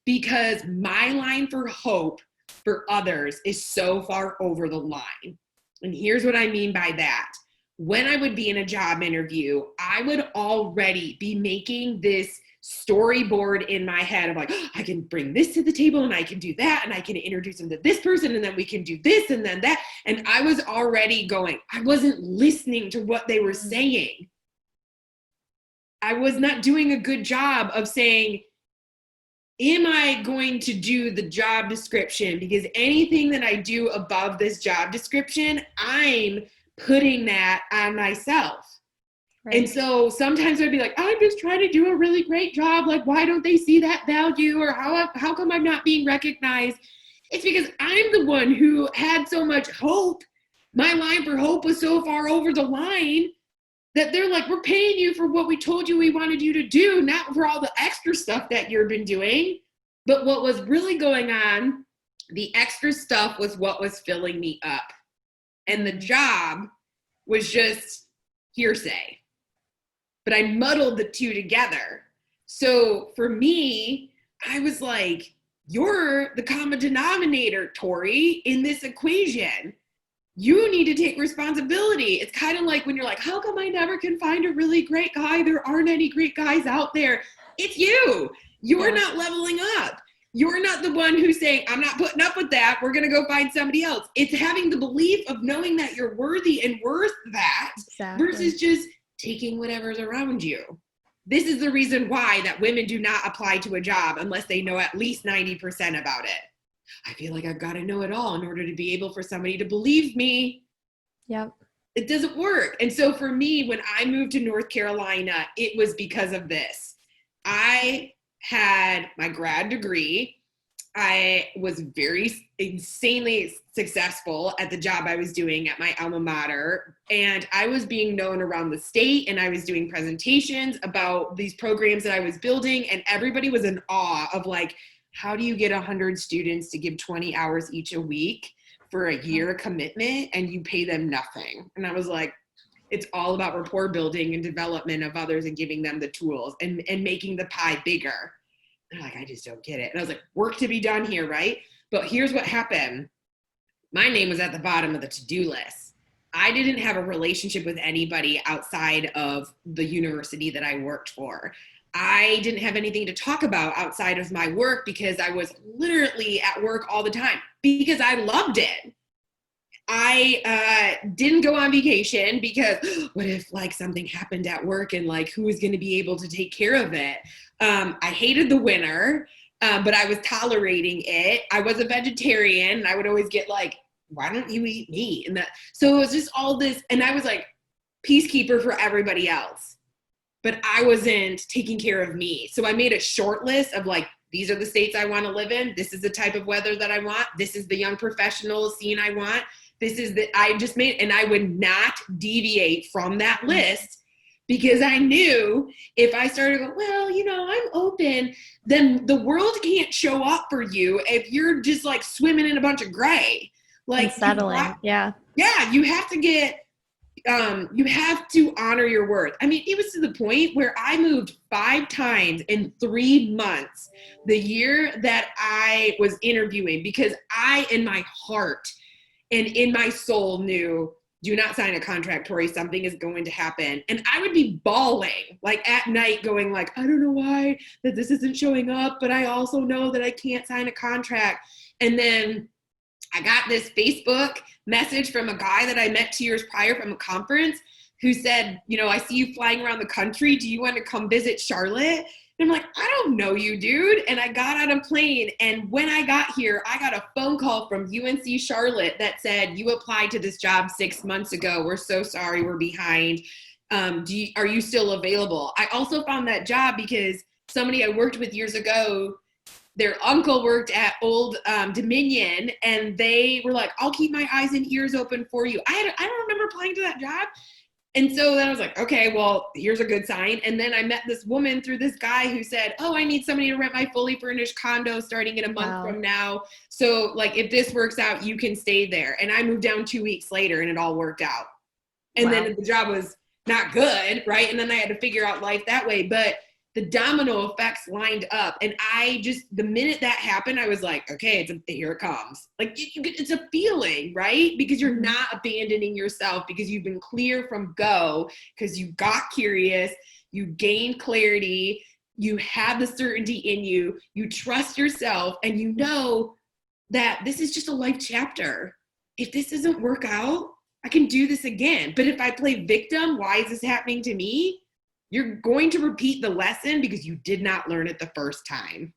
because my line for hope for others is so far over the line. And here's what I mean by that. When I would be in a job interview, I would already be making this storyboard in my head of like, oh, I can bring this to the table and I can do that and I can introduce them to this person and then we can do this and then that. And I was already going, I wasn't listening to what they were saying. I was not doing a good job of saying, am I going to do the job description? Because anything that I do above this job description, I'm putting that on myself. Right. And so sometimes I'd be like, I'm just trying to do a really great job. Like, why don't they see that value? Or how come I'm not being recognized? It's because I'm the one who had so much hope. My line for hope was so far over the line that they're like, we're paying you for what we told you we wanted you to do, not for all the extra stuff that you've been doing. But what was really going on, the extra stuff was what was filling me up. And the job was just hearsay. But I muddled the two together. So for me, I was like, you're the common denominator, Tori, in this equation. You need to take responsibility. It's kind of like when you're like, how come I never can find a really great guy? There aren't any great guys out there. It's you. You're not leveling up. You're not the one who's saying, I'm not putting up with that. We're going to go find somebody else. It's having the belief of knowing that you're worthy and worth that versus just taking whatever's around you. This is the reason why that women do not apply to a job unless they know at least 90% about it. I feel like I've got to know it all in order to be able for somebody to believe me. Yep. It doesn't work. And so for me, when I moved to North Carolina, it was because of this. I had my grad degree. I was very insanely successful at the job I was doing at my alma mater. And I was being known around the state, and I was doing presentations about these programs that I was building. And everybody was in awe of like, how do you get 100 students to give 20 hours each a week for a year commitment and you pay them nothing? And I was like, it's all about rapport building and development of others and giving them the tools and making the pie bigger. They're like, I just don't get it. And I was like, work to be done here, right? But here's what happened. My name was at the bottom of the to-do list. I didn't have a relationship with anybody outside of the university that I worked for. I didn't have anything to talk about outside of my work because I was literally at work all the time because I loved it. I didn't go on vacation because what if like something happened at work and like who is going to be able to take care of it? I hated the winter, but I was tolerating it. I was a vegetarian and I would always get like, why don't you eat meat? And so it was just all this. And I was like peacekeeper for everybody else, but I wasn't taking care of me. So I made a short list of like, these are the states I want to live in. This is the type of weather that I want. This is the young professional scene I want. This is I just made, and I would not deviate from that list because I knew if I started to go, well, you know, I'm open, then the world can't show up for you if you're just like swimming in a bunch of gray. Like settling. Yeah, you have to get, you have to honor your worth. I mean, it was to the point where I moved 5 times in 3 months the year that I was interviewing because I, in my heart, and in my soul knew, do not sign a contract, Tori, something is going to happen. And I would be bawling like at night going like, I don't know why that this isn't showing up, but I also know that I can't sign a contract. And then I got this Facebook message from a guy that I met 2 years prior from a conference who said, you know, I see you flying around the country. Do you want to come visit Charlotte? And I'm like, I don't know you, dude. And I got on a plane. And when I got here, I got a phone call from UNC Charlotte that said, you applied to this job 6 months ago. We're so sorry. We're behind. Are you still available? I also found that job because somebody I worked with years ago, their uncle worked at Old Dominion, and they were like, I'll keep my eyes and ears open for you. I don't remember applying to that job. And so then I was like, okay, well, here's a good sign. And then I met this woman through this guy who said, oh, I need somebody to rent my fully furnished condo starting in a month from now. So like, if this works out, you can stay there. And I moved down 2 weeks later and it all worked out. And then the job was not good, right? And then I had to figure out life that way. But the domino effects lined up. And I just, the minute that happened, I was like, okay, here it comes. Like it's a feeling, right? Because you're not abandoning yourself because you've been clear from go, because you got curious, you gained clarity, you have the certainty in you, you trust yourself, and you know that this is just a life chapter. If this doesn't work out, I can do this again. But if I play victim, why is this happening to me? You're going to repeat the lesson because you did not learn it the first time.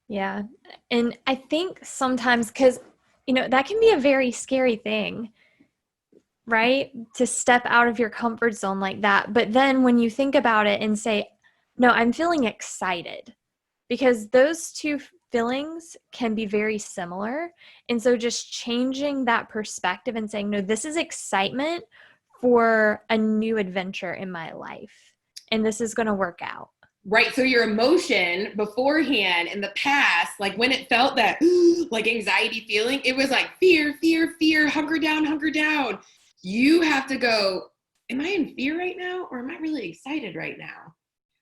Yeah. And I think sometimes, because, you know, that can be a very scary thing, right? To step out of your comfort zone like that. But then when you think about it and say, no, I'm feeling excited, because those two feelings can be very similar. And so just changing that perspective and saying, no, this is excitement for a new adventure in my life. And this is going to work out. Right. So your emotion beforehand in the past, like when it felt that like anxiety feeling, it was like fear, fear, fear, hunker down, hunker down. You have to go, am I in fear right now? Or am I really excited right now?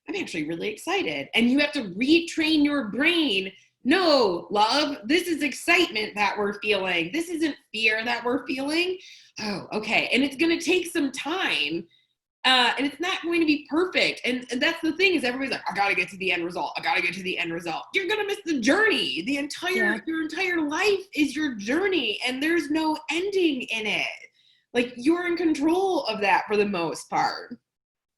I'm actually really excited. And you have to retrain your brain. No, love, this is excitement that we're feeling. This isn't fear that we're feeling. Oh, okay. And it's going to take some time. And it's not going to be perfect. And that's the thing is everybody's like, I got to get to the end result. I got to get to the end result. You're going to miss the journey. Your entire life is your journey and there's no ending in it. Like you're in control of that for the most part.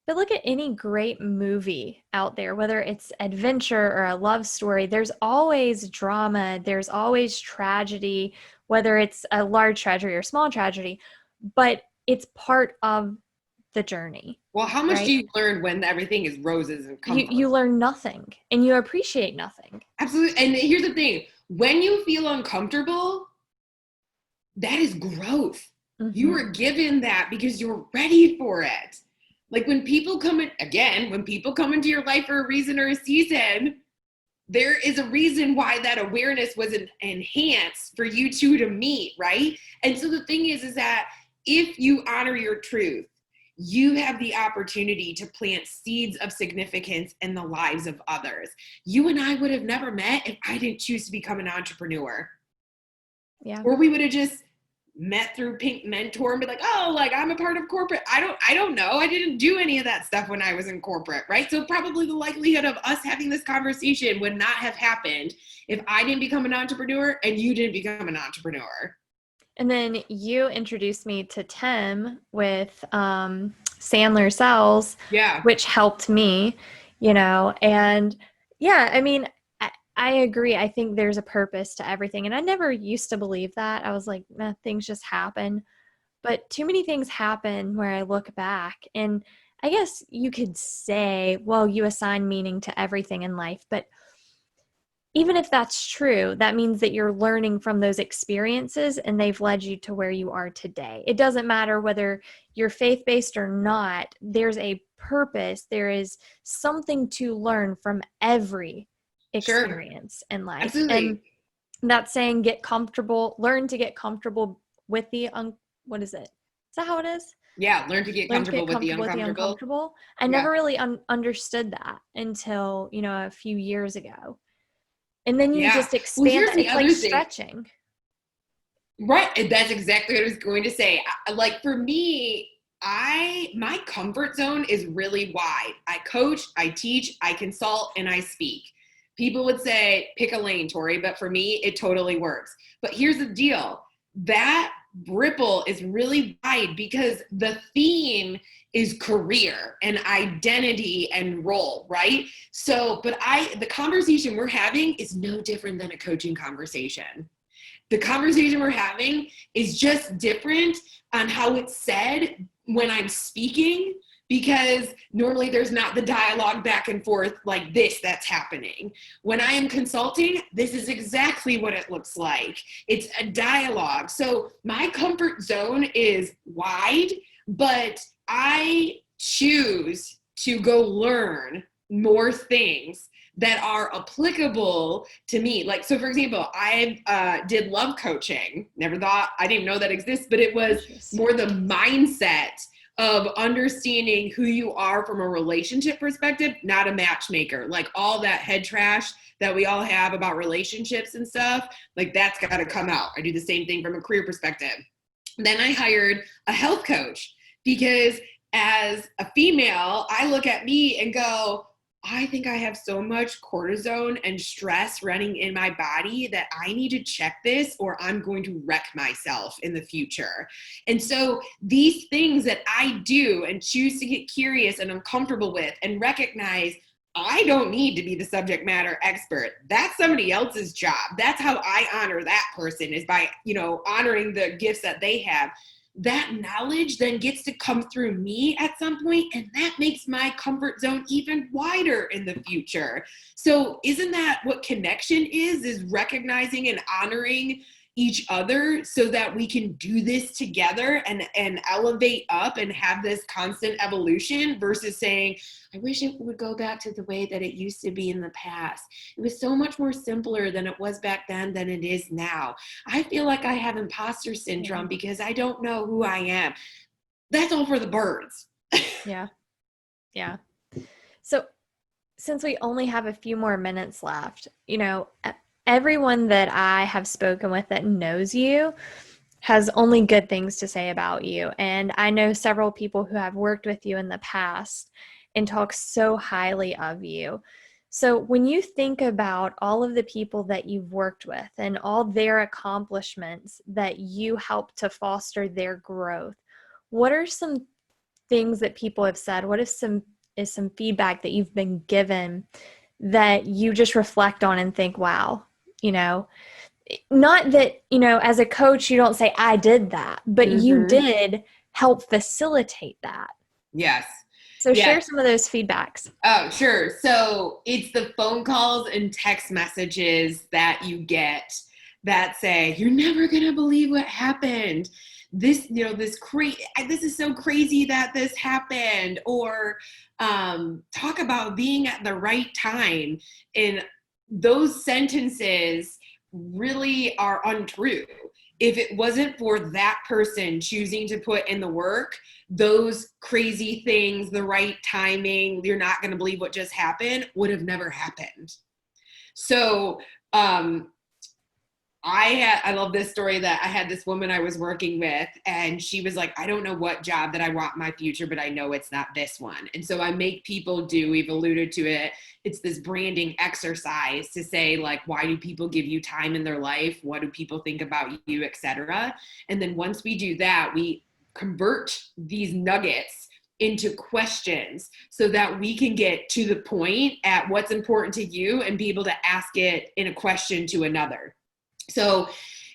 But look at any great movie out there, whether it's adventure or a love story, there's always drama. There's always tragedy, whether it's a large tragedy or small tragedy, but it's part of the journey. Well, how much right? do you learn when everything is roses and comfort? You learn nothing and you appreciate nothing. Absolutely. And here's the thing. When you feel uncomfortable, that is growth. Mm-hmm. You were given that because you're ready for it. Like when people come in, again, when people come into your life for a reason or a season, there is a reason why that awareness was enhanced for you two to meet, right? And so the thing is that if you honor your truth, you have the opportunity to plant seeds of significance in the lives of others. You and I would have never met if I didn't choose to become an entrepreneur. Yeah. Or we would have just met through Pink Mentor and be like, oh, like I'm a part of corporate. I don't know. I didn't do any of that stuff when I was in corporate, right? So probably the likelihood of us having this conversation would not have happened if I didn't become an entrepreneur and you didn't become an entrepreneur. And then you introduced me to Tim with Sandler Cells, which helped me, and yeah, I mean, I agree. I think there's a purpose to everything. And I never used to believe that. I was like, things just happen. But too many things happen where I look back. And I guess you could say, well, you assign meaning to everything in life. But even if that's true, that means that you're learning from those experiences and they've led you to where you are today. It doesn't matter whether you're faith-based or not. There's a purpose. There is something to learn from every experience in life. Absolutely. And that's saying learn to get comfortable with the what is it? Is that how it is? Yeah, learn to get comfortable with the uncomfortable. I never really understood that until, a few years ago. And then you just expand that. It's like stretching. Right. That's exactly what I was going to say. Like for me, my comfort zone is really wide. I coach, I teach, I consult, and I speak. People would say, pick a lane, Tori, but for me, it totally works. But here's the deal. That ripple is really wide because the theme is career and identity and role, right? So, but the conversation we're having is no different than a coaching conversation. The conversation we're having is just different on how it's said when I'm speaking, because normally there's not the dialogue back and forth like this that's happening. When I am consulting, this is exactly what it looks like. It's a dialogue. So my comfort zone is wide, but I choose to go learn more things that are applicable to me. Like, so for example, I did love coaching. I didn't even know that exists, but it was more the mindset of understanding who you are from a relationship perspective, not a matchmaker. Like all that head trash that we all have about relationships and stuff, like that's got to come out. I do the same thing from a career perspective. Then I hired a health coach because as a female, I look at me and go, I think I have so much cortisone and stress running in my body that I need to check this or I'm going to wreck myself in the future. And so these things that I do and choose to get curious and uncomfortable with and recognize I don't need to be the subject matter expert. That's somebody else's job. That's how I honor that person, is by, honoring the gifts that they have. That knowledge then gets to come through me at some point, and that makes my comfort zone even wider in the future. So isn't that what connection is recognizing and honoring, each other so that we can do this together and elevate up and have this constant evolution versus saying, I wish it would go back to the way that it used to be in the past. It was so much more simpler than it was back then than it is now. I feel like I have imposter syndrome because I don't know who I am. That's all for the birds. Yeah. Yeah. So since we only have a few more minutes left, everyone that I have spoken with that knows you has only good things to say about you. And I know several people who have worked with you in the past and talk so highly of you. So when you think about all of the people that you've worked with and all their accomplishments that you help to foster their growth, what are some things that people have said? What is some feedback that you've been given that you just reflect on and think, wow, not that, as a coach, you don't say, I did that, but you did help facilitate that. Yes. So share some of those feedbacks. Oh, sure. So it's the phone calls and text messages that you get that say, you're never going to believe what happened. This is so crazy that this happened, or talk about being at the right time. And those sentences really are untrue. If it wasn't for that person choosing to put in the work, those crazy things, the right timing, you're not going to believe what just happened, would have never happened. So, I love this story that I had this woman I was working with, and she was like, I don't know what job that I want in my future, but I know it's not this one. And so I make people do, we've alluded to it, it's this branding exercise to say, like, why do people give you time in their life? What do people think about you, et cetera? And then once we do that, we convert these nuggets into questions so that we can get to the point at what's important to you and be able to ask it in a question to another. So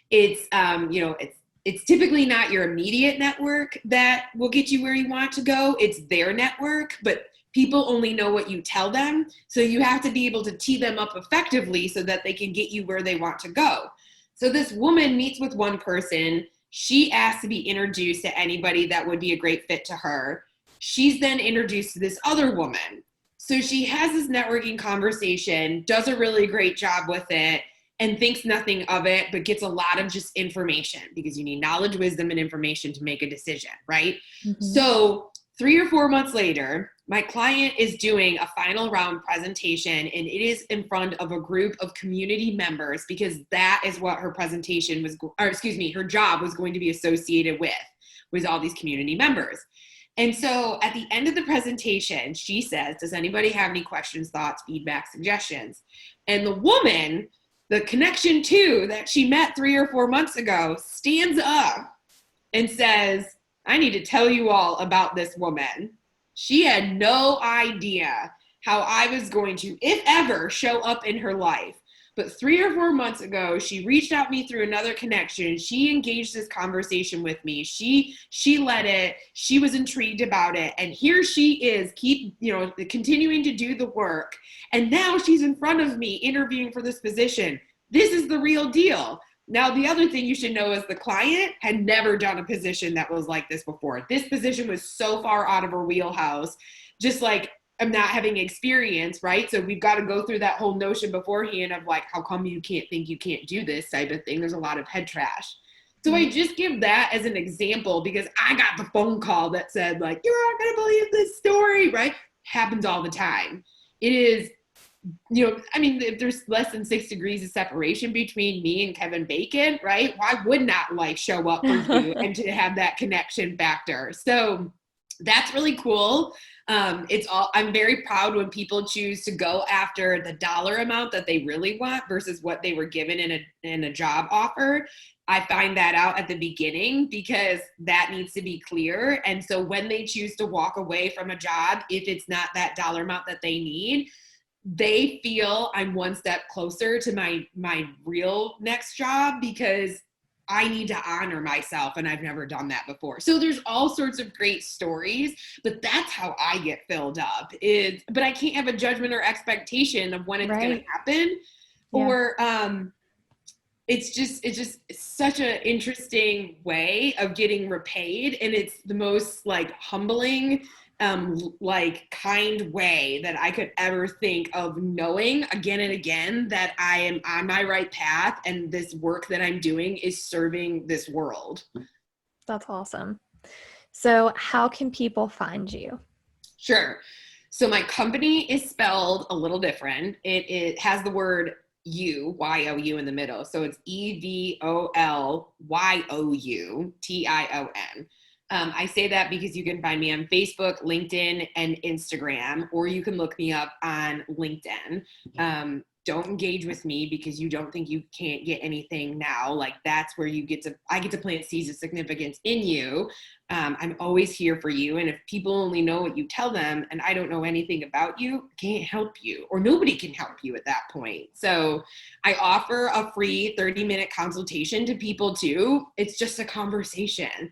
it's, it's typically not your immediate network that will get you where you want to go. It's their network, but people only know what you tell them. So you have to be able to tee them up effectively so that they can get you where they want to go. So this woman meets with one person. She asks to be introduced to anybody that would be a great fit to her. She's then introduced to this other woman. So she has this networking conversation, does a really great job with it, and thinks nothing of it, but gets a lot of just information, because you need knowledge, wisdom, and information to make a decision, right? Mm-hmm. So 3 or 4 months later, my client is doing a final round presentation, and it is in front of a group of community members, because that is what her presentation was, her job was going to be associated with, was all these community members. And so at the end of the presentation, she says, does anybody have any questions, thoughts, feedback, suggestions? And the woman, the connection two that she met 3 or 4 months ago, stands up and says, I need to tell you all about this woman. She had no idea how I was going to, if ever, show up in her life. But 3 or 4 months ago, she reached out to me through another connection. She engaged this conversation with me. She led it. She was intrigued about it. And here she is, continuing to do the work. And now she's in front of me interviewing for this position. This is the real deal. Now, the other thing you should know is the client had never done a position that was like this before. This position was so far out of her wheelhouse, just like I'm not having experience, right? So we've got to go through that whole notion beforehand of like, how come you can't think you can't do this type of thing? There's a lot of head trash. So I just give that as an example because I got the phone call that said like, you're not going to believe this story, right? Happens all the time. It is, if there's less than 6 degrees of separation between me and Kevin Bacon, right? Why would not like show up for you and to have that connection factor? So that's really cool. I'm very proud when people choose to go after the dollar amount that they really want versus what they were given in a job offer. I find that out at the beginning because that needs to be clear. And so when they choose to walk away from a job, if it's not that dollar amount that they need, they feel I'm one step closer to my real next job because I need to honor myself, and I've never done that before. So there's all sorts of great stories, but that's how I get filled up. But I can't have a judgment or expectation of when it's going to happen. Yeah. Or it's just such an interesting way of getting repaid. And it's the most like humbling, like kind way that I could ever think of, knowing again and again that I am on my right path and this work that I'm doing is serving this world. That's awesome. So how can people find you? Sure. So my company is spelled a little different. It has the word you, Y-O-U in the middle. So it's EVOLYOUTION. I say that because you can find me on Facebook, LinkedIn, and Instagram, or you can look me up on LinkedIn. Don't engage with me because you don't think you can't get anything now. Like that's where I get to plant seeds of significance in you. I'm always here for you. And if people only know what you tell them and I don't know anything about you, I can't help you, or nobody can help you at that point. So I offer a free 30-minute consultation to people too. It's just a conversation.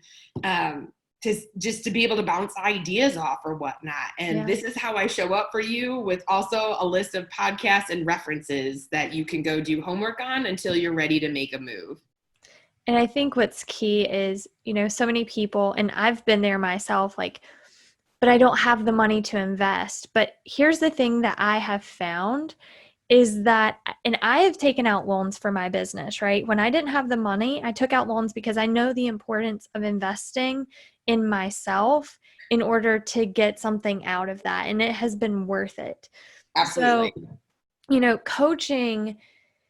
To be able to bounce ideas off or whatnot. And This is how I show up for you, with also a list of podcasts and references that you can go do homework on until you're ready to make a move. And I think what's key is, so many people, and I've been there myself, like, but I don't have the money to invest. But here's the thing that I have found is that, and I have taken out loans for my business, right? When I didn't have the money, I took out loans because I know the importance of investing in myself in order to get something out of that. And it has been worth it. Absolutely. So, coaching,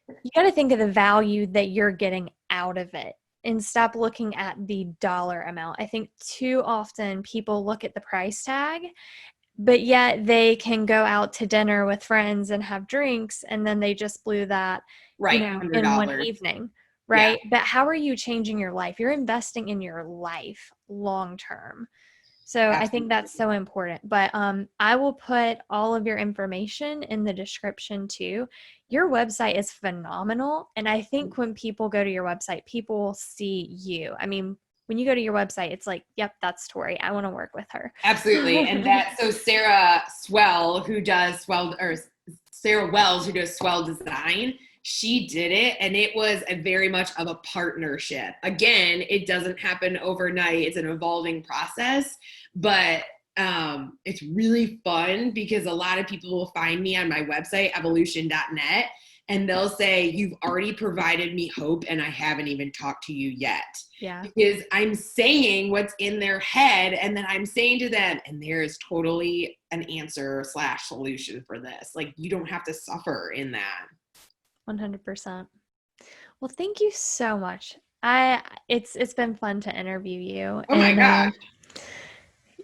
you got to think of the value that you're getting out of it and stop looking at the dollar amount. I think too often people look at the price tag, but yet they can go out to dinner with friends and have drinks, and then they just blew that, in one evening, right? Yeah. But how are you changing your life? You're investing in your life long term. So Absolutely. I think that's so important. But I will put all of your information in the description too. Your website is phenomenal. And I think when people go to your website, people will see you. I mean, when you go to your website, it's like, yep, that's Tori. I want to work with her. Absolutely. And so Sarah Wells, who does Swell Design, she did it, and it was very much of a partnership. Again, it doesn't happen overnight. It's an evolving process, but it's really fun because a lot of people will find me on my website, evolYOUtion.net, and they'll say, you've already provided me hope and I haven't even talked to you yet. Yeah. Because I'm saying what's in their head, and then I'm saying to them, and there is totally an answer / solution for this. Like, you don't have to suffer in that. 100%. Well, thank you so much. It's been fun to interview you. Oh my gosh.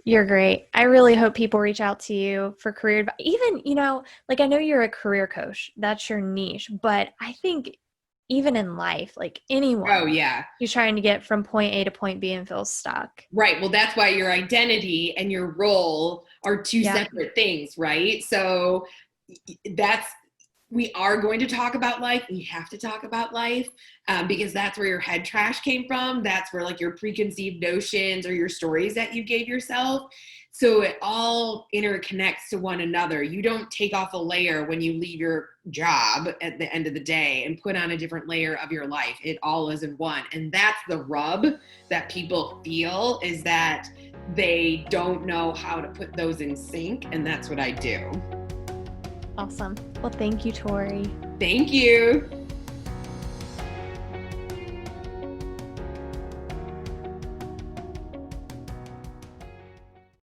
You're great. I really hope people reach out to you for career advice. Even, like, I know you're a career coach. That's your niche. But I think even in life, like anyone who's trying to get from point A to point B and feels stuck. Right. Well, that's why your identity and your role are two separate things, right? So we are going to talk about life. We have to talk about life because that's where your head trash came from. That's where like your preconceived notions or your stories that you gave yourself. So it all interconnects to one another. You don't take off a layer when you leave your job at the end of the day and put on a different layer of your life. It all is in one. And that's the rub that people feel, is that they don't know how to put those in sync. And that's what I do. Awesome. Well, thank you, Tori. Thank you.